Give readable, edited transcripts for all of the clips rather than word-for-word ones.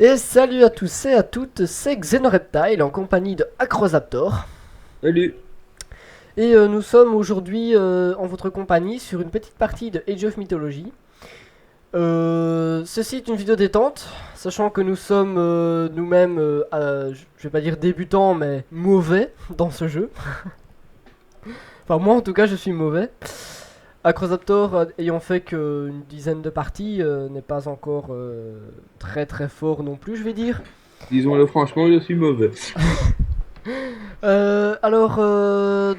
Et salut à tous et à toutes, c'est Xenoreptile en compagnie de Acrozaptor. Salut. Et nous sommes aujourd'hui en votre compagnie sur une petite partie de Age of Mythology. Ceci est une vidéo détente, sachant que nous sommes nous-mêmes, je vais pas dire débutants, mais mauvais dans ce jeu. Enfin moi en tout cas je suis mauvais. Acrozaptor ayant fait qu'une dizaine de parties n'est pas encore très très fort non plus je vais dire. Disons-le franchement, je suis mauvais.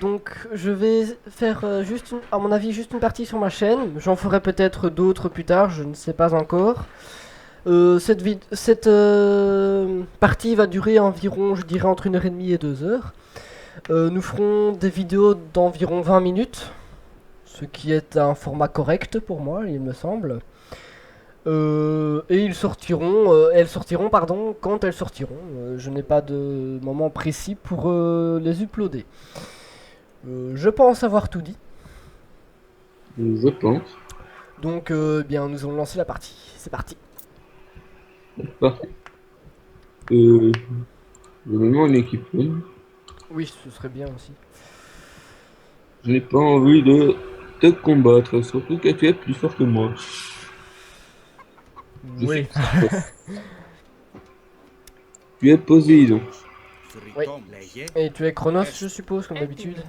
Donc je vais faire à mon avis, juste une partie sur ma chaîne. J'en ferai peut-être d'autres plus tard, je ne sais pas encore. Cette partie va durer environ, je dirais, entre 1h30 et 2 heures. Nous ferons des vidéos d'environ 20 minutes, ce qui est un format correct pour moi, il me semble. Et elles sortiront, pardon, quand elles sortiront. Je n'ai pas de moment précis pour les uploader. Je pense avoir tout dit. Je pense. Donc, bien, nous allons lancer la partie. C'est parti. Parfait. Je me mets en équipement. Oui, ce serait bien aussi. Je n'ai pas envie de te combattre, surtout que tu es plus fort que moi. Je suis Oui. Xatos. Tu es Poséidon. Oui. Et tu es Chronos, je suppose, comme d'habitude.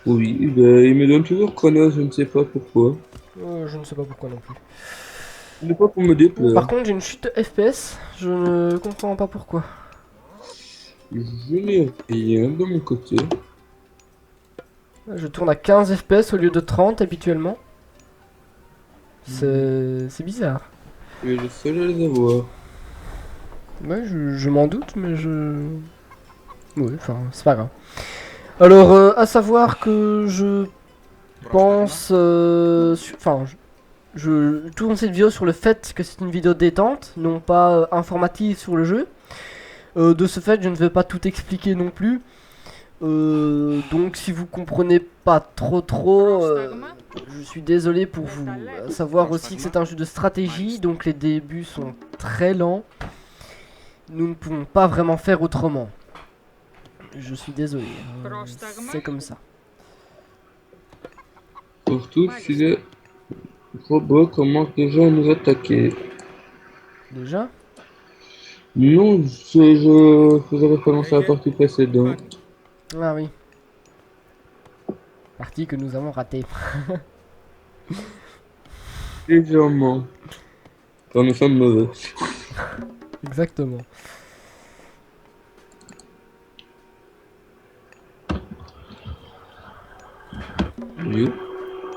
Oui, ben, il me donne toujours Chronos, je ne sais pas pourquoi. Je ne sais pas pourquoi non plus. Ce n'est pas pour me déplaire. Par contre, j'ai une chute de FPS. Je ne comprends pas pourquoi. Je n'ai rien de mon côté. Je tourne à 15 FPS au lieu de 30 habituellement. C'est bizarre. Tu es le seul à les avoir. Ouais, je m'en doute, mais je... Oui, enfin, c'est pas grave. Alors, à savoir que je pense... Enfin, je tourne cette vidéo sur le fait que c'est une vidéo détente, non pas informative sur le jeu. De ce fait, je ne vais pas tout expliquer non plus. Donc, si vous comprenez pas trop, je suis désolé pour vous. À savoir aussi que c'est un jeu de stratégie, donc les débuts sont très lents. Nous ne pouvons pas vraiment faire autrement. Je suis désolé, c'est comme ça. Surtout si les robots commencent déjà à nous attaquer. Déjà? Non, je faisais référence à la partie précédente. Ah oui. Partie que nous avons ratée. Légèrement. Car nous sommes mauvais. Exactement. Oui.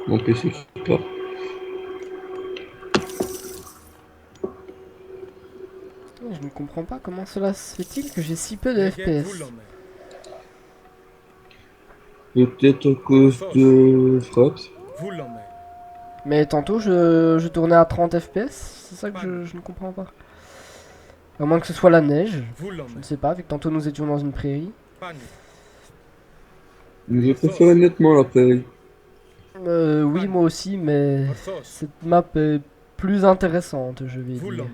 Mon PC qui part. Putain, je ne comprends pas comment cela se fait-il que j'ai si peu de FPS. Peut-être à cause de Fraps. Mais tantôt je tournais à 30 FPS, c'est ça que je ne comprends pas. À moins que ce soit la neige, je ne sais pas, vu que tantôt nous étions dans une prairie. Je préfère nettement la prairie. Oui, moi aussi, mais cette map est plus intéressante, je vais dire.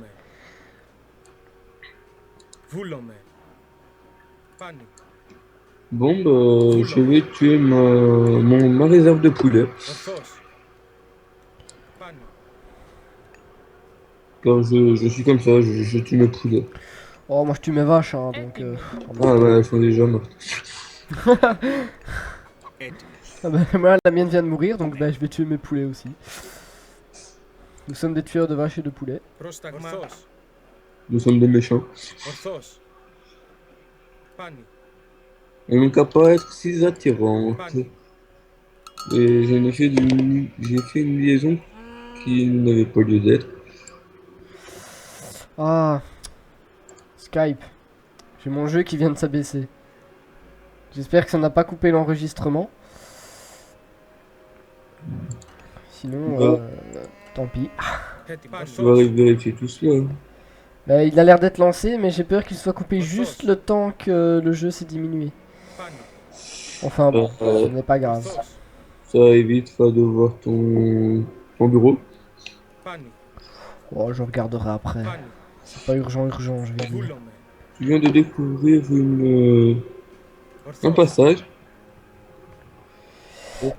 Bon, bah, je vais tuer ma réserve de poulet. Car je suis comme ça, je tue mes poulets. Oh, moi je tue mes vaches, hein, donc en même Ah ouais, temps. elles sont déjà mortes. Ah bah, moi, la mienne vient de mourir, donc bah, je vais tuer mes poulets aussi. Nous sommes des tueurs de vaches et de poulets. Nous sommes des méchants. Et donc à pas être si attirante. Et j'ai fait une liaison qui n'avait pas lieu d'être. Ah, Skype. J'ai mon jeu qui vient de s'abaisser. J'espère que ça n'a pas coupé l'enregistrement. Sinon, Bah, tant pis. tu vas vérifier tout cela. Bah, il a l'air d'être lancé, mais j'ai peur qu'il soit coupé juste le temps que le jeu s'est diminué. Enfin bon, ce n'est pas grave. Ça évitera de voir ton bureau. Oh, je regarderai après. C'est pas urgent, urgent, je vais dire. Je viens de découvrir un passage.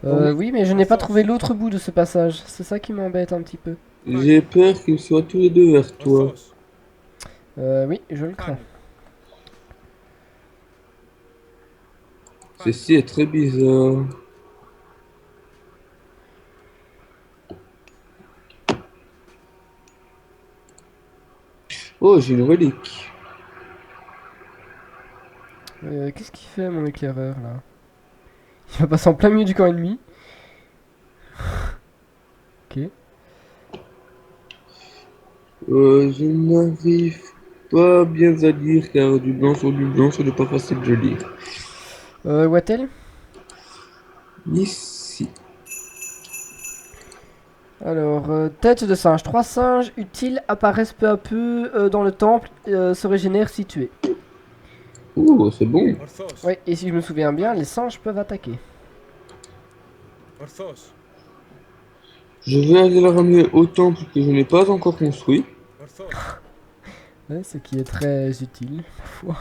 Oui, mais je n'ai pas trouvé l'autre bout de ce passage. C'est ça qui m'embête un petit peu. J'ai peur qu'ils soient tous les deux vers toi. Oui, je le crains. Ceci est très bizarre. Oh, j'ai une relique. Qu'est-ce qu'il fait, mon éclaireur, là? Il va passer en plein milieu du camp ennemi. Ok. Je n'arrive pas bien à lire car du blanc sur du blanc, ce n'est pas facile de lire. Wattel? Ici. Alors, tête de singe. 3 singes utiles apparaissent peu à peu dans le temple, se régénèrent si tués. Oh, c'est bon. Ouais, et si je me souviens bien, les singes peuvent attaquer. Je vais aller la ramener au temple que je n'ai pas encore construit. Ouais, ce qui est très utile, parfois.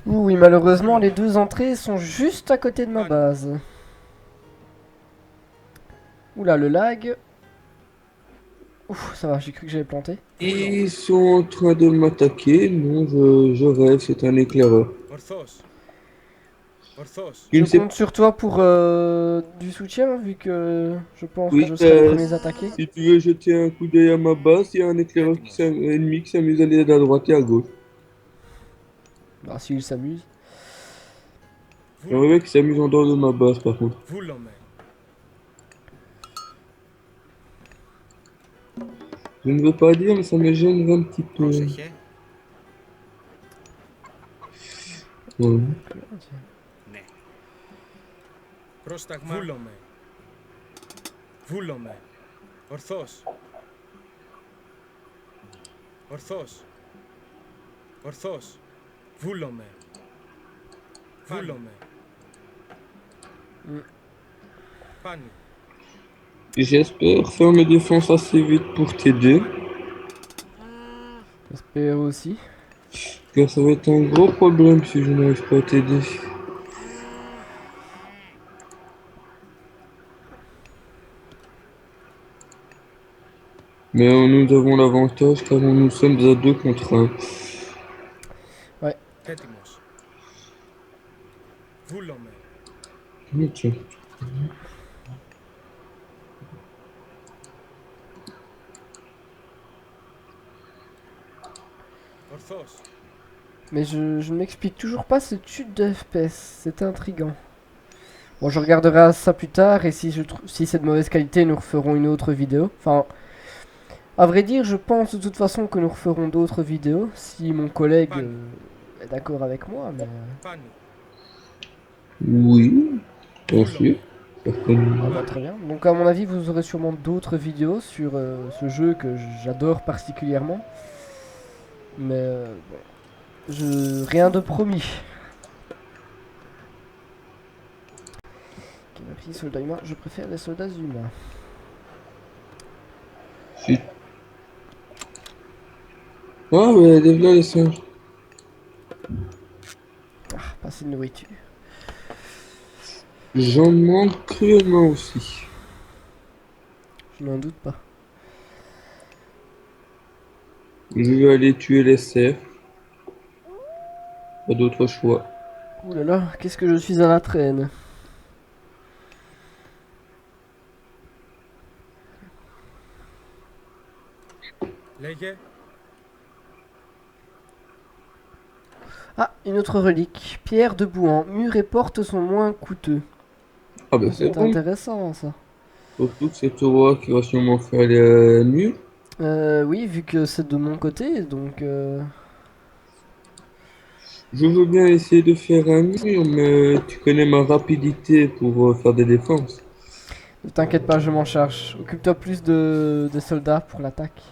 Oui, malheureusement, les deux entrées sont juste à côté de ma base. Oula, le lag. Ouf, ça va, j'ai cru que j'avais planté. Ils sont en train de m'attaquer. Non, je rêve, c'est un éclaireur. Je Je ne sais compte sur toi pour du soutien, vu que je pense que oui, je serai les premiers attaqués. si tu veux jeter un coup d'œil à ma base, il y a un éclaireur ennemi qui s'amuse à aller à droite et à gauche. Bah, s'il s'amuse. Il y a un mec qui s'amuse en dehors de ma base, par contre. Je ne veux pas dire, mais ça me gêne un petit peu. Ouais. J'espère faire mes défenses assez vite pour t'aider, J'espère aussi. car ça va être un gros problème si je n'arrive pas à t'aider. Mais nous avons l'avantage car nous sommes à 2 contre 1. Ouais. Ok. Mais je ne m'explique toujours pas cette chute de FPS. C'est intriguant. Bon, je regarderai ça plus tard et si c'est de mauvaise qualité, nous referons une autre vidéo. Enfin, à vrai dire, je pense de toute façon que nous referons d'autres vidéos si mon collègue est d'accord avec moi. Mais Oui, bien sûr. ah Certainement. bah, très bien. Donc à mon avis, vous aurez sûrement d'autres vidéos sur ce jeu que j'adore particulièrement. Mais bon, rien de promis. Cavalerie, soldats humains, je préfère les soldats humains. Si. Ah, mais déjà les singes. Ah, pas assez de nourriture. J'en manque cruellement aussi. Je n'en doute pas. Je vais aller tuer les cerfs. Pas d'autre choix. Ouh là là, qu'est-ce que je suis à la traîne. Ah, une autre relique. Pierre de Bouan. Murs et portes sont moins coûteux. Ah bah c'est C'est bon. intéressant ça. Surtout que c'est toi qui va sûrement faire les murs. Oui, vu que c'est de mon côté, donc... Je veux bien essayer de faire un mur, mais tu connais ma rapidité pour faire des défenses. Ne t'inquiète pas, je m'en charge. Occupe-toi plus de soldats pour l'attaque.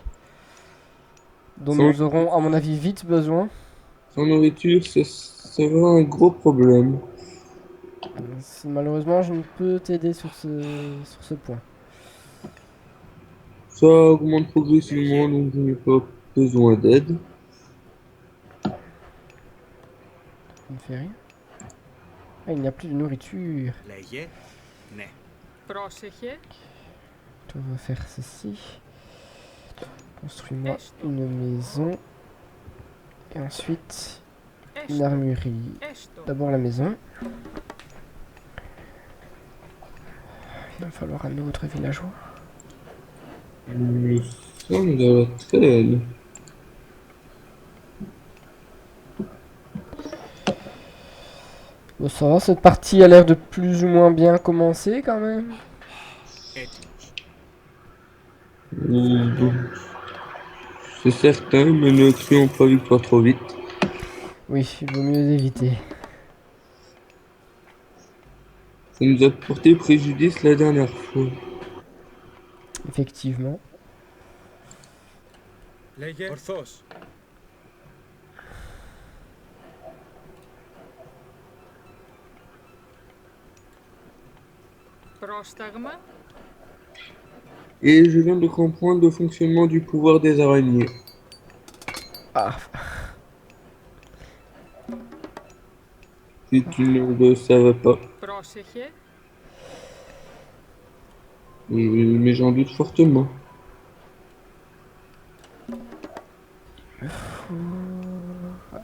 Dont Sans, nous aurons, à mon avis, vite besoin. sans nourriture, c'est vraiment un gros problème. Malheureusement, je ne peux t'aider sur ce point. Ça augmente progressivement, donc je n'ai pas besoin d'aide. Ça ne fait rien. Ah, il n'y a plus de nourriture. Λέγε. Ναι. Πρόσεχε. On va faire ceci. Construis-moi une maison. Et ensuite, une Έστω. armurerie. Έστω. D'abord la maison. Il va falloir un autre villageois. Nous sommes à la traîne. Bon, ça va, cette partie a l'air de plus ou moins bien commencer quand même. Έτοιμος. Bon, c'est certain, mais ne crions pas victoire trop vite. Oui, il vaut mieux éviter. Ça nous a porté préjudice la dernière fois. Effectivement. Λέγε. Ορθώς. Πρόσταγμα. Et je viens de comprendre le fonctionnement du pouvoir des araignées. Ah, Si tu ne le savais pas. Πρόσεχε. Mais j'en doute fortement.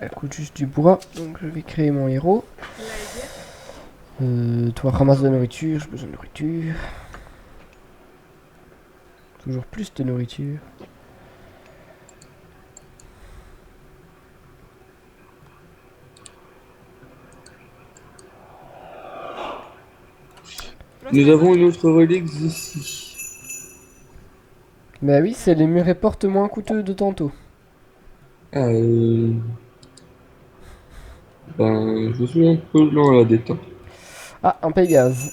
elle coûte juste du bois, donc je vais créer mon héros. Λέγε. Toi, ramasse de la nourriture, j'ai besoin de nourriture. Toujours plus de nourriture. Nous avons une autre relique ici. Bah oui, c'est les murets portes moins coûteux de tantôt. Ah, ben, je suis un peu lent à la détente. Ah, un Pégase.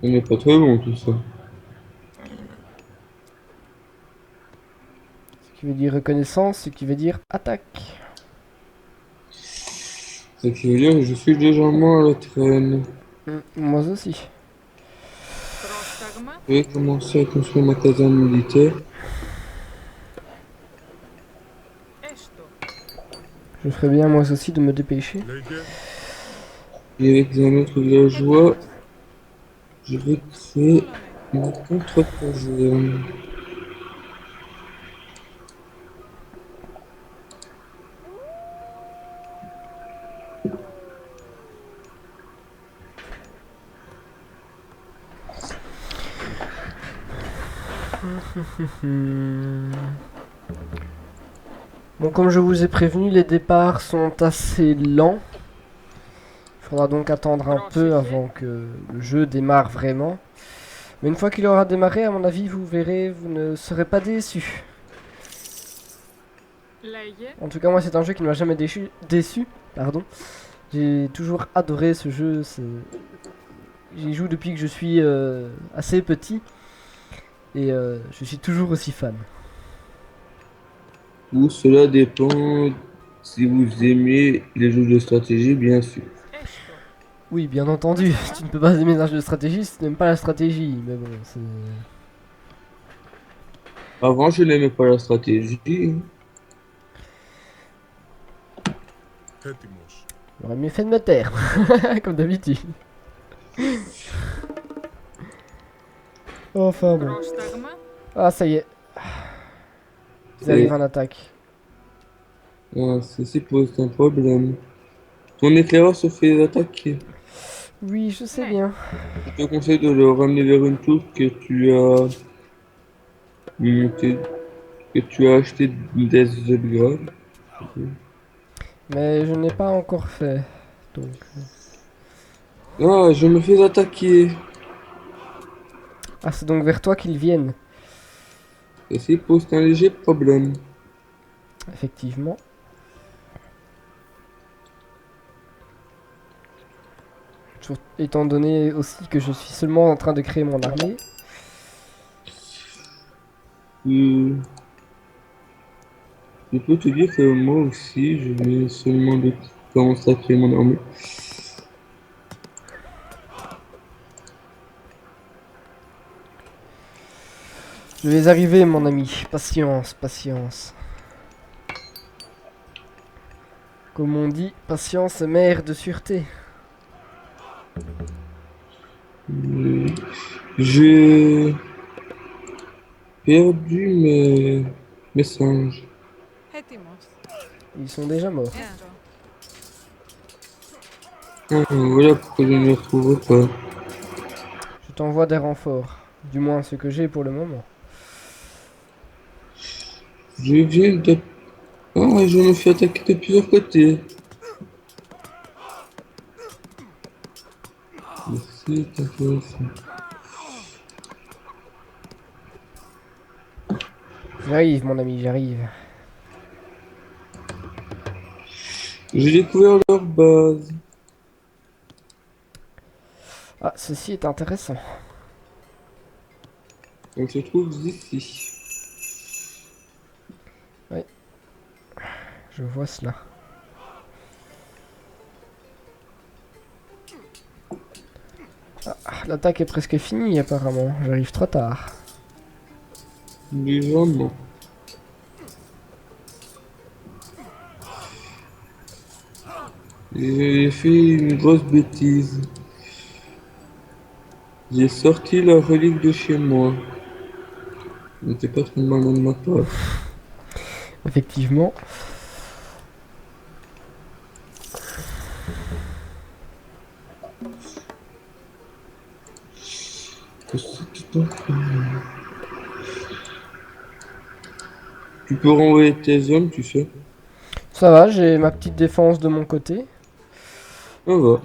Ce n'est pas très bon tout ça. Ce qui veut dire reconnaissance, ce qui veut dire attaque. Ce qui veut dire que je suis légèrement à la traîne. Moi aussi. Πρόσταγμα. Je vais commencer à construire ma caserne militaire. Έστω. Je ferais bien moi aussi de me dépêcher. Λέγε. Et avec un autre villageois, je vais créer une contre-caserne. Bon, comme je vous ai prévenu, les départs sont assez lents. Il faudra donc attendre un peu avant que le jeu démarre vraiment. Mais une fois qu'il aura démarré, à mon avis, vous verrez, vous ne serez pas déçus. Λέγε. En tout cas, moi, c'est un jeu qui ne m'a jamais déçu. Pardon. J'ai toujours adoré ce jeu. J'y joue depuis que je suis assez petit. Et je suis toujours aussi fan. Tout cela dépend si vous aimez les jeux de stratégie, bien sûr. Έστω. Oui, bien entendu. Tu ne peux pas aimer un jeu de stratégie si tu n'aimes pas la stratégie. Mais bon, c'est... Avant, je n'aimais pas la stratégie. Έτοιμος. J'aurais mieux fait de me taire. Comme d'habitude. Enfin bon. Πρόσταγμα. Ah, ça y est. Ils arrivent en attaque. Ah, ceci pose un problème. Ton éclaireur se fait attaquer. Oui, je sais bien. Je te conseille de le ramener vers une tour que tu as montée, que tu as acheté des upgrades. Mais je n'ai pas encore fait. Donc... Ah, je me fais attaquer. Ah, c'est donc vers toi qu'ils viennent. Ceci pose un léger problème. Effectivement. Étant donné aussi que je suis seulement en train de créer mon armée. Je peux te dire que moi aussi, je vais seulement de commencer à créer mon armée. Je vais arriver, mon ami. Patience, patience. Comme on dit, patience est mère de sûreté. J'ai perdu mes messages. Έτοιμος. Ils sont déjà morts. Έστω. Voilà pourquoi je ne les retrouve pas. Je t'envoie des renforts. Du moins ce que j'ai pour le moment. Je viens de... Ah, je me fais attaquer de plusieurs côtés. C'est intéressant. J'arrive, mon ami, j'arrive. J'ai découvert leur base. Ah, ceci est intéressant. Elle se trouve ici. Je vois cela. Ah, l'attaque est presque finie, apparemment. J'arrive trop tard. Légèrement. J'ai fait une grosse bêtise. J'ai sorti la relique de chez moi. N'était pas trop malin de ma part. Effectivement. Tu peux renvoyer tes hommes, tu sais. Ça va, j'ai ma petite défense de mon côté. Ça va.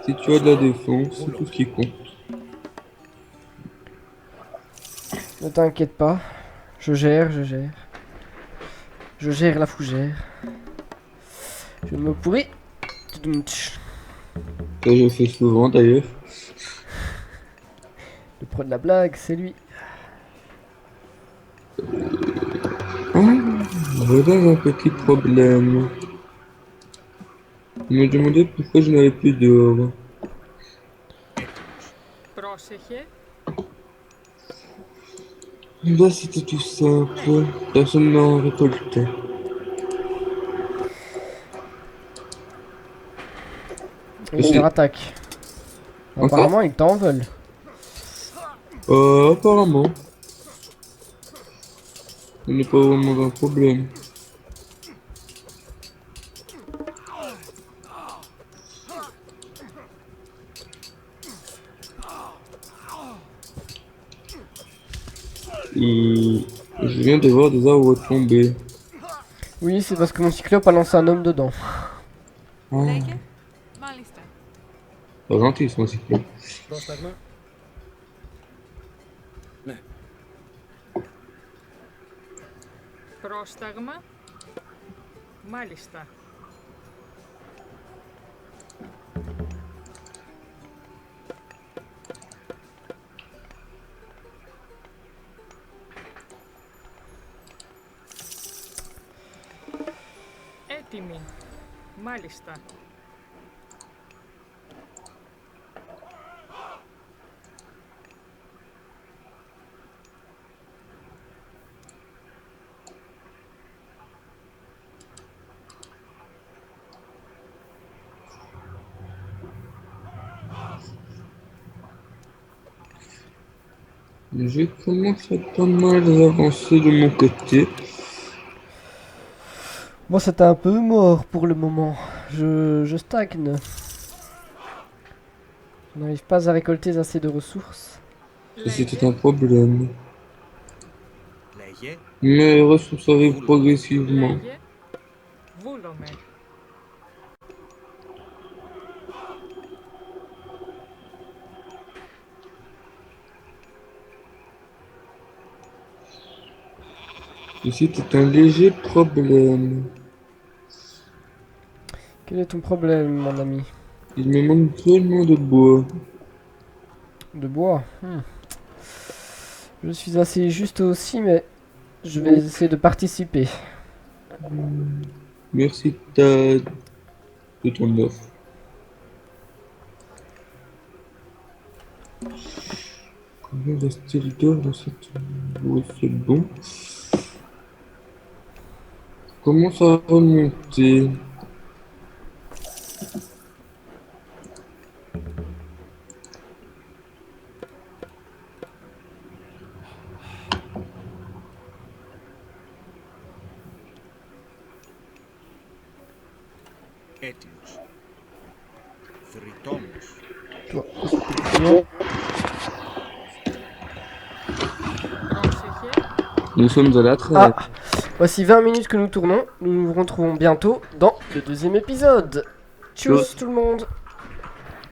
Si tu as de la défense, c'est tout ce qui compte. Ne t'inquiète pas. Je gère, je gère. Je gère la fougère. Je me pourris. Tudumtch. Ça, je fais souvent d'ailleurs. Le pro de la blague, c'est lui. Voilà un petit problème. Je me demandais pourquoi je n'avais plus d'or. Πρόσεχε. Là, c'était tout simple. Personne n'en récoltait. Et ils te rattaquent. Apparemment, ils t'en veulent. Apparemment. Ce n'est pas vraiment un problème. Je viens de voir des arbres tomber. Oui, c'est parce que mon cyclope a lancé un homme dedans. Ah, Λέγε. Μάλιστα. pas gentil, son cyclope. Πρόσταγμα. Πρόσταγμα. Μάλιστα. Έτοιμη. Μάλιστα. Je commence à pas mal avancer de mon côté. Bon, c'est un peu mort pour le moment. Je stagne. Je n'arrive pas à récolter assez de ressources. Et c'était un problème. Λέγε. Mes ressources arrivent progressivement. Λέγε. Βούλομαι. Ici, c'est un léger problème. Quel est ton problème, mon ami? Il me manque cruellement de bois. De bois. Je suis assez juste aussi, mais je vais essayer de participer. Merci de ton offre. Combien reste-t-il d'heures dans cette... Oui, c'est bon. Comment ça va remonter? Έτοιμος. Θρητόμος. Toi, bien. Πρόσεχε. Nous sommes à la traite. Ah, voici 20 minutes que nous tournons. Nous nous retrouvons bientôt dans le deuxième épisode. Tchuss tout le monde.